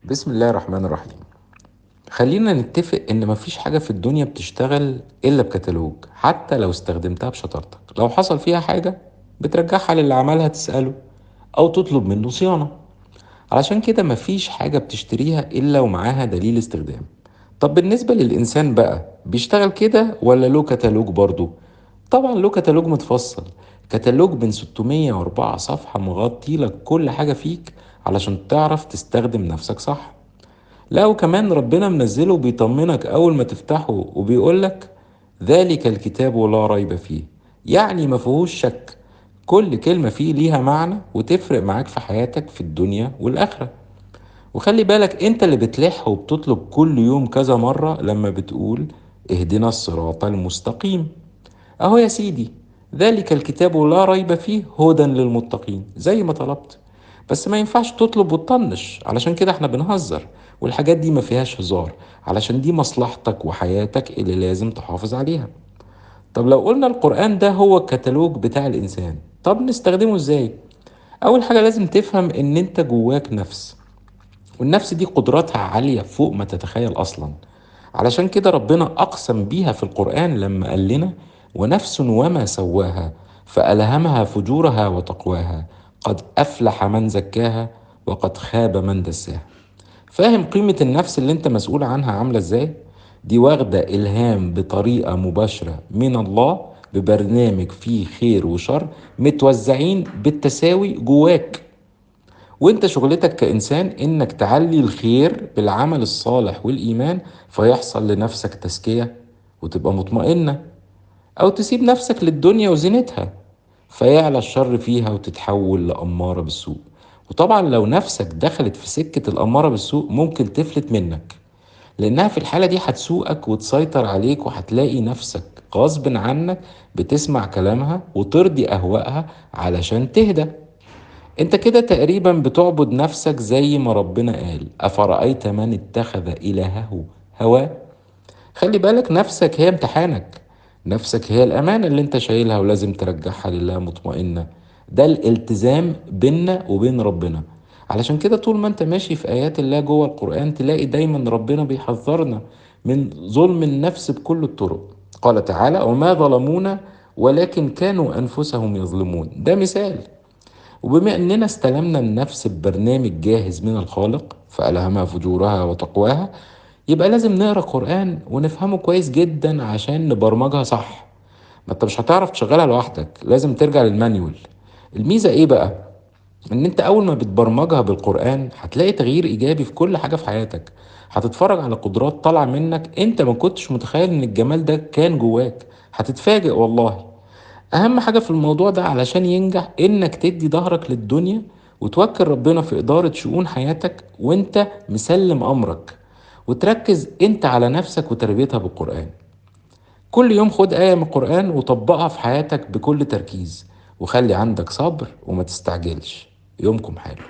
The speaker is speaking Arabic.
بسم الله الرحمن الرحيم. خلينا نتفق ان مفيش حاجة في الدنيا بتشتغل الا بكتالوج، حتى لو استخدمتها بشطارتك. لو حصل فيها حاجة بترجعها للي عملها تسأله او تطلب منه صيانة. علشان كده مفيش حاجة بتشتريها الا ومعاها دليل استخدام. طب بالنسبة للإنسان بقى بيشتغل كده ولا له كتالوج برضه؟ طبعا له كتالوج متفصل، كتالوج من 604 صفحة مغطي لك كل حاجة فيك علشان تعرف تستخدم نفسك صح. لا وكمان ربنا منزله بيطمنك أول ما تفتحه وبيقولك ذلك الكتاب لا ريب فيه، يعني ما فيهوش شك. كل كلمة فيه ليها معنى وتفرق معاك في حياتك في الدنيا والآخرة. وخلي بالك انت اللي بتلح وبتطلب كل يوم كذا مرة لما بتقول اهدنا الصراط المستقيم. اهو يا سيدي، ذلك الكتاب لا ريب فيه هدى للمتقين زي ما طلبت. بس ما ينفعش تطلب وتطنش، علشان كده احنا بنهزر، والحاجات دي ما فيهاش هزار، علشان دي مصلحتك وحياتك اللي لازم تحافظ عليها. طب لو قلنا القرآن ده هو الكتالوج بتاع الإنسان، طب نستخدمه ازاي؟ أول حاجة لازم تفهم إن أنت جواك نفس، والنفس دي قدراتها عالية فوق ما تتخيل أصلا. علشان كده ربنا أقسم بيها في القرآن لما قال لنا ونفس وما سواها فألهمها فجورها وتقواها قد أفلح من زكاها وقد خاب من دساها. فاهم قيمة النفس اللي انت مسؤول عنها عاملة ازاي؟ دي واخدة إلهام بطريقة مباشرة من الله، ببرنامج فيه خير وشر متوزعين بالتساوي جواك. وانت شغلتك كإنسان انك تعلي الخير بالعمل الصالح والإيمان، فيحصل لنفسك تزكية وتبقى مطمئنة، او تسيب نفسك للدنيا وزينتها فيعلى الشر فيها وتتحول لأمارة بالسوء. وطبعا لو نفسك دخلت في سكة الأمارة بالسوء ممكن تفلت منك، لأنها في الحالة دي هتسوقك وتسيطر عليك، وهتلاقي نفسك غصب عنك بتسمع كلامها وترضي أهوائها علشان تهدى. انت كده تقريبا بتعبد نفسك زي ما ربنا قال أفرأيت من اتخذ إلهه هواه. خلي بالك نفسك هي امتحانك، نفسك هي الأمانة اللي انت شايلها ولازم ترجعها لله مطمئنة. ده الالتزام بيننا وبين ربنا. علشان كده طول ما انت ماشي في آيات الله جوه القرآن تلاقي دايما ربنا بيحذرنا من ظلم النفس بكل الطرق. قال تعالى وما ظلمونا ولكن كانوا أنفسهم يظلمون، ده مثال. وبما اننا استلمنا النفس ببرنامج جاهز من الخالق فألهمها فجورها وتقواها، يبقى لازم نقرا قرآن ونفهمه كويس جدا عشان نبرمجها صح. ما انت مش هتعرف تشغلها لوحدك، لازم ترجع للمانيول. الميزة ايه بقى؟ ان انت اول ما بتبرمجها بالقرآن هتلاقي تغيير ايجابي في كل حاجة في حياتك. هتتفرج على قدرات طالعة منك انت ما كنتش متخيل ان الجمال ده كان جواك. هتتفاجئ والله. اهم حاجة في الموضوع ده علشان ينجح انك تدي ظهرك للدنيا وتوكل ربنا في ادارة شؤون حياتك وانت مسلم امرك، وتركز انت على نفسك وتربيتها بالقرآن. كل يوم خد آية من القرآن وطبقها في حياتك بكل تركيز، وخلي عندك صبر وما تستعجلش. يومكم حلو.